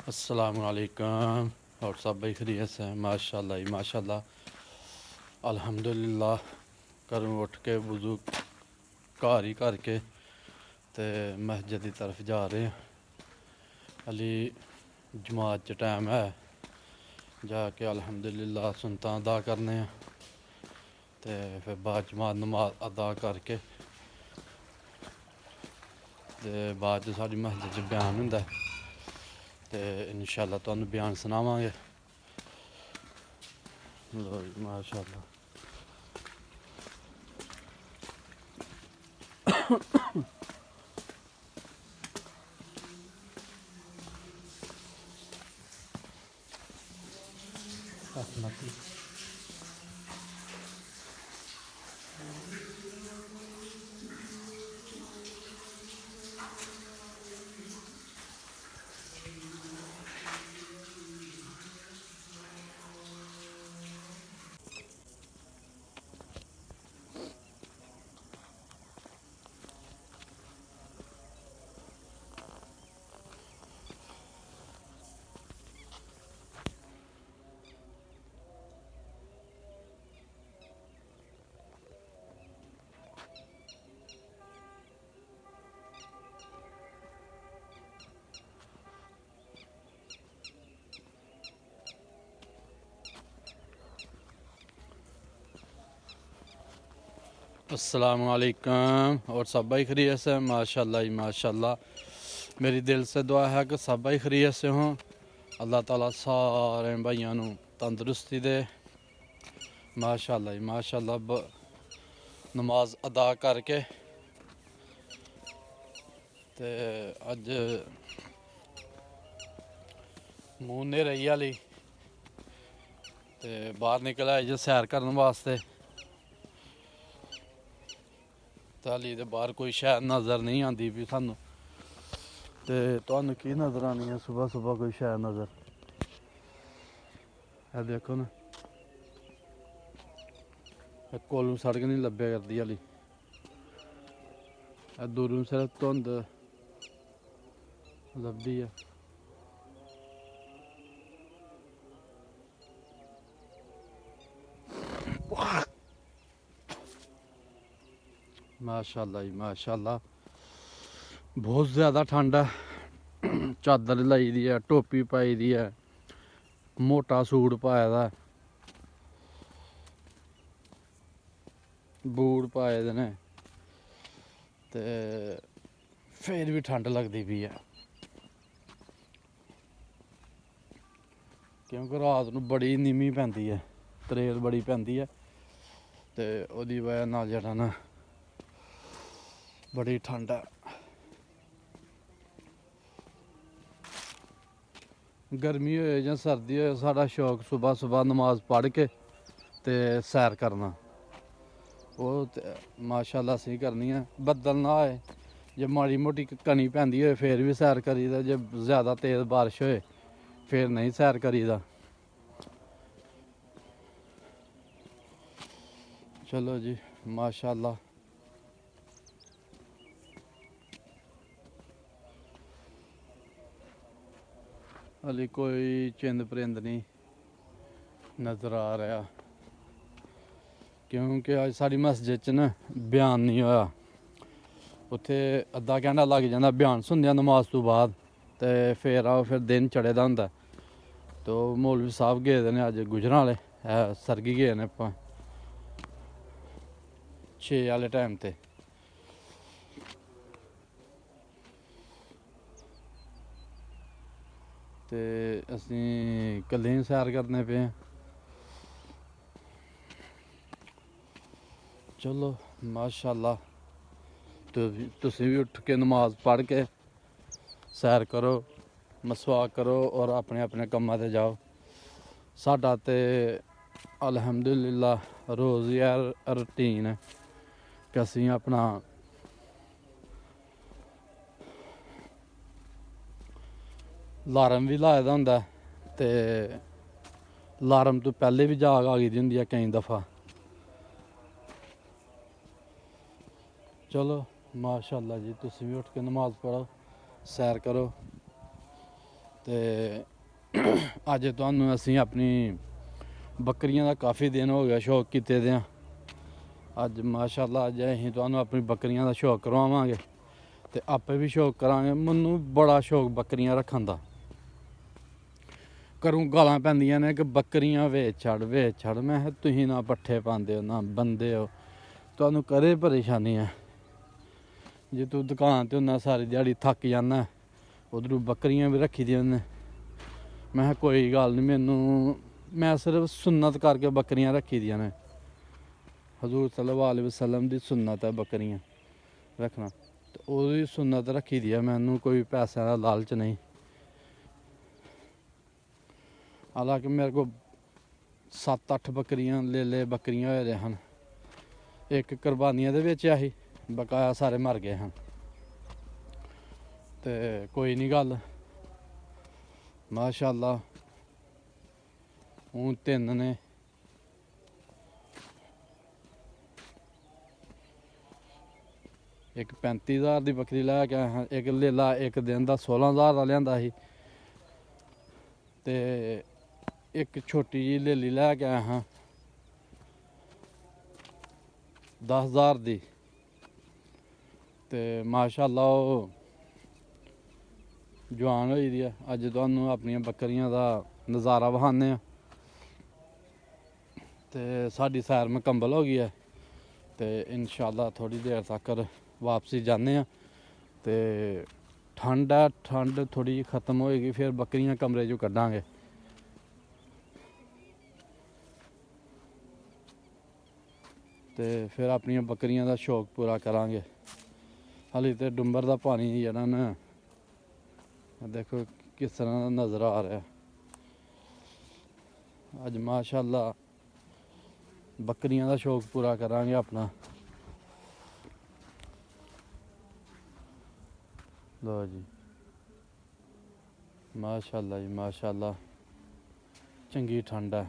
अस्सलामुअलैकुम। और सब भाई खैरियत से हैं? माशाल्लाह ही माशाल्लाह, अल्हम्दुलिल्लाह। घरों उठ के वज़ू घर ही करके ते मस्जिद की तरफ जा रहे हैं। अली जमात च टाइम है, जाके अल्हम्दुलिल्लाह सुनता अदा करने हैं ते फिर बाद जमात नमाज अदा करके ते बाद साड़ी मस्जिद च बयान होंदा है ते इंशाअल्लाह तुहानू बयान सुनावांगे। लो जी माशाअल्लाह। अस्सलामुअलैकुम। और सब भाई खैरियत से? माशाल्लाह ही माशाल्लाह। मेरी दिल से दुआ है कि सब भाई खैरियत से हों। अल्लाह ताला सारे भाइयों नू तंदुरुस्ती दे। माशाल्लाह ही माशाल्लाह। नमाज अदा करके ते अज मूँह नेरे आली ते बाहर निकल आए जो सैर करने वास्ते। हाली तो बाहर कोई शैर नज़र नहीं आती भी सानू, ते तुहानू की नज़र आनी है सुबह सुबह कोई शैर नज़र? है देखो ना, कोलों सड़क नहीं लब्भे करती हाली, दूरों सिर्फ धुंध लभदी है। माशाल्लाह जी माशाल्लाह। बहुत ज़्यादा ठंड है। चादर लाई दी है, टोपी पाई दी है, मोटा सूट पाए दा, बूट पाए दे ने, ते फिर भी ठंड लगती पई है क्योंकि रात नू बड़ी नीमी पैंदी है, तरेल बड़ी पैंदी है ते ओहदी वजह नाल जेह्ड़ा ना बड़ी ठंड है। गर्मी होए जां सर्दी होए, साढ़ा शौक सुबह सुबह नमाज पढ़ के ते सैर करना। वो माशाल्लाह असीं करनी है। बद्दल ना होए, जे माड़ी मोटी कनी पैंदी होए फिर भी सैर करीदा, जे ज़्यादा तेज़ बारिश होए फिर नहीं सैर करीदा। चलो जी माशाल्लाह। हाली कोई चिंद परिंद नहीं नज़र आ रहा क्योंकि अज साड़ी मस्जिद च ना बयान नहीं होया। उत्थे अद्धा घैंटा लग जांदा बयान सुनदे नमाज तो बाद, ते फिर आओ फिर दिन चढ़े दा होंदा। तो मौलवी साहब गेदे ने अज गुजरां वाले, सरगी गए ने 6 आह्ले टाइम ते। ते असीं कल्ले ही सैर करने पे हैं। चलो माशाल्लाह। तुसीं भी उठ के नमाज पढ़ के सैर करो, मसवाक करो और अपने अपने कम्मां ते जाओ। साडा ते अल्हम्दुलिल्लाह रोज़ ही रूटीन है कि असीं अपना अलार्म भी लाए दा होंदा ते अलार्म तो पैह्ले भी जाग आई दी होंदी है केईं दफ़ा। चलो माशाल्लाह जी, तुसीं भी उठ के नमाज पढ़ो, सैर करो। ਤੇ ਅੱਜ ਤੁਹਾਨੂੰ ਅਸੀਂ ਆਪਣੀ ਬੱਕਰੀਆਂ ਦਾ ਕਾਫੀ ਦਿਨ ਹੋ ਗਿਆ ਸ਼ੌਕ ਕੀਤੇ ਦੇ ਆ। ਅੱਜ ਮਾਸ਼ਾਅੱਲਾ ਅੱਜ ਅਸੀਂ ਤੁਹਾਨੂੰ ਆਪਣੀ ਬੱਕਰੀਆਂ ਦਾ ਸ਼ੌਕ ਕਰਵਾਵਾਂਗੇ ਤੇ ਆਪੇ ਵੀ ਸ਼ੌਕ ਕਰਾਂਗੇ। ਮੈਨੂੰ ਬੜਾ ਸ਼ੌਕ ਬੱਕਰੀਆਂ ਰੱਖਣ ਦਾ। ਘਰੋਂ ਗਾਲਾਂ ਪੈਂਦੀਆਂ ਨੇ ਕਿ ਬੱਕਰੀਆਂ ਵੇਚ ਛੱਡ ਮੈਂ ਕਿਹਾ ਤੁਸੀਂ ਨਾ ਪੱਠੇ ਪਾਉਂਦੇ ਹੋ ਨਾ ਬੰਦੇ ਹੋ, ਤੁਹਾਨੂੰ ਕਦੇ ਪਰੇਸ਼ਾਨੀ ਹੈ। ਜੇ ਤੂੰ ਦੁਕਾਨ 'ਤੇ ਹੁੰਦਾ ਸਾਰੀ ਦਿਹਾੜੀ ਥੱਕ ਜਾਂਦਾ, ਉੱਧਰੋਂ ਬੱਕਰੀਆਂ ਵੀ ਰੱਖੀ ਦੀਆਂ ਨੇ। ਮੈਂ ਕਿਹਾ ਕੋਈ ਗੱਲ ਨਹੀਂ, ਮੈਂ ਸਿਰਫ ਸੁन्नत ਕਰਕੇ ਬੱਕਰੀਆਂ ਰੱਖੀ ਦੀਆਂ ਨੇ। ਹਜ਼ੂਰ ਸੱਲੱਲਾਹੁ अलैहि वसल्लम ਦੀ सुन्नत ਹੈ ਬੱਕਰੀਆਂ ਰੱਖਣਾ, ਤੇ ਉਹਦੀ सुन्नत ਰੱਖੀ ਦੀ ਆ। ਮੈਨੂੰ ਕੋਈ ਪੈਸਿਆਂ ਦਾ ਲਾਲਚ ਨਹੀਂ। ਹਾਲਾਂਕਿ ਮੇਰੇ ਕੋਲ 7-8 ਬੱਕਰੀਆਂ ਲੈ ਬੱਕਰੀਆਂ ਹੋਏ ਦੇ ਹਨ। ਇੱਕ ਕੁਰਬਾਨੀਆਂ ਦੇ ਵਿੱਚ ਆਹੀ ਬਕਾਇਆ ਸਾਰੇ ਮਰ ਗਏ ਹਨ। ਤੇ ਕੋਈ ਨਹੀਂ ਗੱਲ, ਮਾਸ਼ਾਅੱਲਾ ਹੁਣ 3 ਨੇ। ਇੱਕ 35,000 ਦੀ ਬੱਕਰੀ ਲੈ ਕੇ ਆਇਆ ਹਾਂ, ਇੱਕ ਲੇਲਾ ਇੱਕ ਦਿਨ ਦਾ 16,000 ਦਾ ਲਿਆਂਦਾ ਸੀ, ਤੇ ਇੱਕ ਛੋਟੀ ਜਿਹੀ ਲੇਲੀ ਲੈ ਕੇ ਆਇਆ ਹਾਂ 10,000 ਦੀ। ਤੇ ਮਾਸ਼ਾਅੱਲਾ ਉਹ ਜਵਾਨ ਹੋਈ ਦੀ ਆ। ਅੱਜ ਤੁਹਾਨੂੰ ਆਪਣੀਆਂ ਬੱਕਰੀਆਂ ਦਾ ਨਜ਼ਾਰਾ ਵਿਖਾਉਂਦੇ ਆ। ਤੇ ਸਾਡੀ ਸੈਰ ਮੁਕੰਮਲ ਹੋ ਗਈ ਹੈ ਤੇ ਇਨਸ਼ਾਅੱਲਾ ਥੋੜੀ ਦੇਰ ਤੱਕ ਵਾਪਸੀ ਜਾਂਦੇ ਆ। ਤੇ ਠੰਡ ਹੈ, ਠੰਡ ਥੋੜੀ ਜਿਹੀ ਖਤਮ ਹੋਏਗੀ ਫਿਰ ਬੱਕਰੀਆਂ ਕਮਰੇ 'ਚੋਂ ਕੱਢਾਂਗੇ। ਤੇ ਫਿਰ ਆਪਣੀਆਂ ਬੱਕਰੀਆਂ ਦਾ ਸ਼ੌਕ ਪੂਰਾ ਕਰਾਂਗੇ। ਹਾਲੇ ਤੇ ਡੁੰਬਰ ਦਾ ਪਾਣੀ ਜਿਹੜਾ ਨਾ ਦੇਖੋ ਕਿਸ ਤਰ੍ਹਾਂ ਦਾ ਨਜ਼ਰ ਆ ਰਿਹਾ। ਅੱਜ ਮਾਸ਼ਾਅੱਲਾ ਬੱਕਰੀਆਂ ਦਾ ਸ਼ੌਕ ਪੂਰਾ ਕਰਾਂਗੇ ਆਪਣਾ। ਲੋ ਜੀ ਮਾਸ਼ਾਅੱਲਾ ਜੀ ਮਾਸ਼ਾਅੱਲਾ, ਚੰਗੀ ਠੰਡ ਹੈ।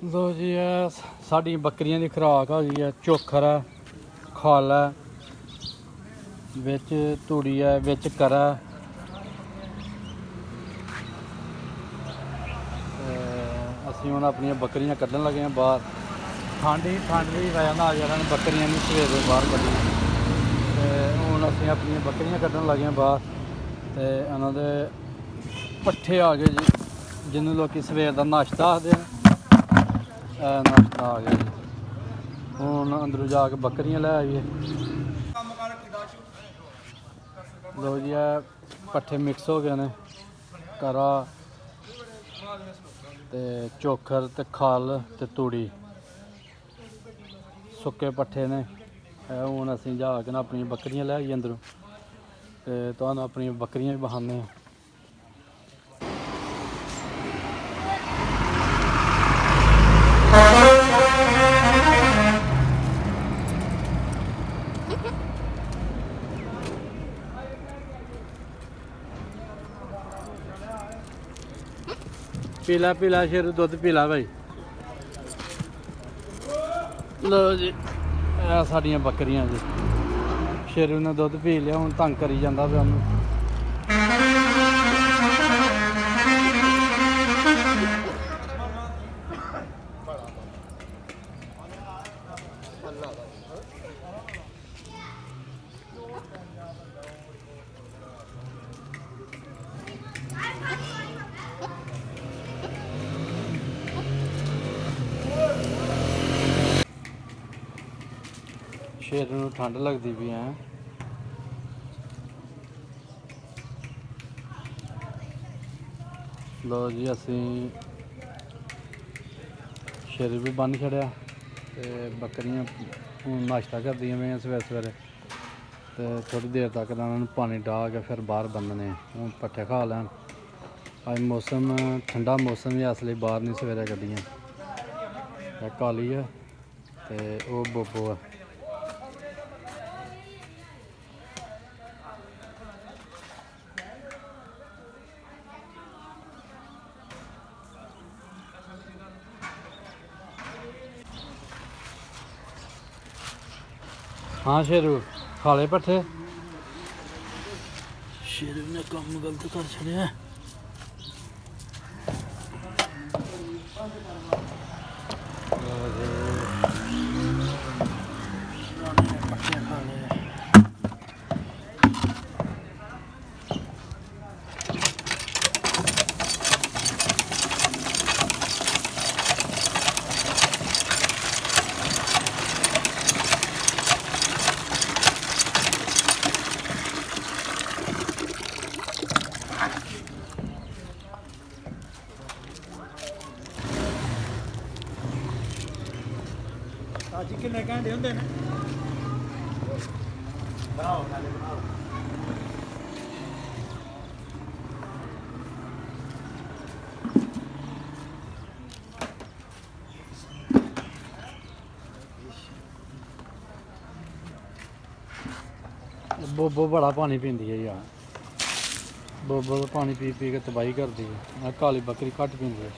ਲੋ ਜੀ ਇਹ ਸਾਡੀ ਬੱਕਰੀਆਂ ਦੀ ਖੁਰਾਕ ਹੈਗੀ ਹੈ। ਚੋਖਰ ਹੈ, ਖਲ ਹੈ, ਵਿੱਚ ਤੂੜੀ ਹੈ, ਵਿੱਚ ਕਰਾ। ਅਸੀਂ ਹੁਣ ਆਪਣੀਆਂ ਬੱਕਰੀਆਂ ਕੱਢਣ ਲੱਗੇ ਹਾਂ ਬਾਹਰ। ਠੰਡ ਹੀ ਵਜ੍ਹਾ ਨਾਲ ਇਹਨਾਂ ਨੇ ਬੱਕਰੀਆਂ ਨੂੰ ਸਵੇਰੇ ਬਾਹਰ ਕੱਢੀਆਂ। ਤੇ ਹੁਣ ਅਸੀਂ ਆਪਣੀਆਂ ਬੱਕਰੀਆਂ ਕੱਢਣ ਲੱਗੇ ਹਾਂ ਬਾਹਰ। ਤੇ ਇਹਨਾਂ ਦੇ ਪੱਠੇ ਆ ਗਏ ਜੀ, ਜਿਹਨੂੰ ਲੋਕ ਸਵੇਰ ਦਾ ਨਾਸ਼ਤਾ ਆਖਦੇ ਨੇ। ਨਾਸ਼ਤਾ ਆ ਗਿਆ ਜੀ। ਹੁਣ ਅੰਦਰੋਂ ਜਾ ਕੇ ਬੱਕਰੀਆਂ ਲੈ ਆਈਏ। ਲੋ ਜੀ ਇਹ ਪੱਠੇ ਮਿਕਸ ਹੋ ਗਏ ਨੇ, ਕਰਾ ਤੇ ਚੋਖਰ ਤੇ ਖਲ ਤੇ ਤੂੜੀ, ਸੁੱਕੇ ਪੱਠੇ ਨੇ। ਹੁਣ ਅਸੀਂ ਜਾ ਕੇ ਨਾ ਆਪਣੀਆਂ ਬੱਕਰੀਆਂ ਲੈ ਆਈਏ ਅੰਦਰੋਂ, ਤੇ ਤੁਹਾਨੂੰ ਆਪਣੀਆਂ ਬੱਕਰੀਆਂ ਵੀ ਵਿਖਾਉਂਦੇ ਹਾਂ। ਪੀਲਾ ਸ਼ੇਰੂ ਦੁੱਧ ਪੀਲਾ ਭਾਈ। ਲੋ ਜੀ ਇਹ ਸਾਡੀਆਂ ਬੱਕਰੀਆਂ ਜੀ। ਸ਼ੇਰੂ ਨੇ ਦੁੱਧ ਪੀ ਲਿਆ, ਹੁਣ ਤੰਗ ਕਰੀ ਜਾਂਦਾ ਪਿਆ ਉਹਨੂੰ। ਸ਼ੇਰ ਨੂੰ ਠੰਡ ਲੱਗਦੀ ਪਈ ਹੈ। ਲੋ ਜੀ ਅਸੀਂ ਸ਼ੇਰ ਵੀ ਬੰਨ ਛੜਿਆ ਤੇ ਬੱਕਰੀਆਂ ਹੁਣ ਨਾਸ਼ਤਾ ਕਰਦੀਆਂ ਪਈਆਂ ਸਵੇਰੇ। ਤੇ ਥੋੜੀ ਦੇਰ ਤੱਕ ਇਹਨਾਂ ਨੂੰ ਪਾਣੀ ਡਾਹ ਕੇ ਫਿਰ ਬਾਹਰ ਬੰਨਣੇ। ਹੁਣ ਪੱਠੇ ਖਾ ਲੈਣ। ਅੱਜ ਮੌਸਮ ਠੰਡਾ ਮੌਸਮ ਹੈ, ਇਸ ਲਈ ਬਾਹਰ ਨਹੀਂ ਸਵੇਰੇ ਕੱਢੀਆਂ। ਇਹ ਕਾਲੀ ਹੈ ਤੇ ਉਹ ਬੋਬੋ ਹੈ। हाँ शेरू खा ले पट्ठे। शेरू ने काम गलत कर छड़िया। पट्ठे खा ले। ਅੱਜ ਕਿੰਨੇ ਘੰਟੇ ਹੁੰਦੇ ਨੇ ਬਣਾਓ ਨਾਲੇ ਬਣਾਓ बोबो बड़ा पानी पींदी है यार। बोबो तो पानी पी पी के तबाही कर दी है। काली बकरी घट पींदी है।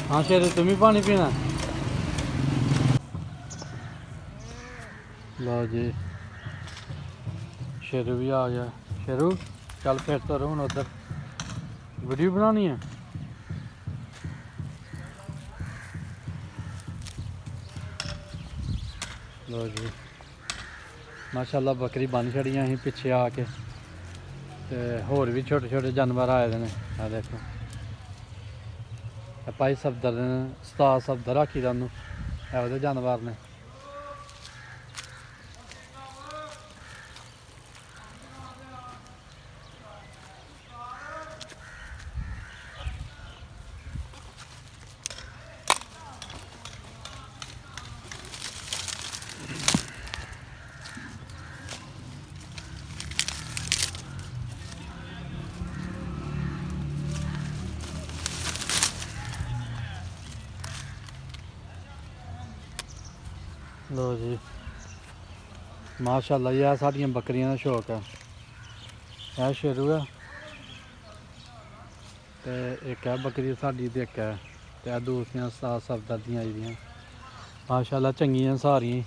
हाँ शेरू तुम ही पानी पीना। लो जी शेरू भी आ गया। शेरू चल फिर तो हूँ उधर वीडियो बनानी है। लो जी माशाल्लाह बकरी बन छड़ियां अं पिछे आके। ते होर भी छोटे छोटे जानवर आए दे ने। आ देखो भाई सफदर ने उस्ताद सफदर आखी दा उन्नू एहो जानवर ने। लो जी माशाल्लाह यह साड़ियाँ बकरियां का शौक है। यह शेरू है तो एक है बकरी साड़ी ते एक है ते दूसरियां सफदर दियां आई दियां। माशाल्लाह चंगियां सारियां।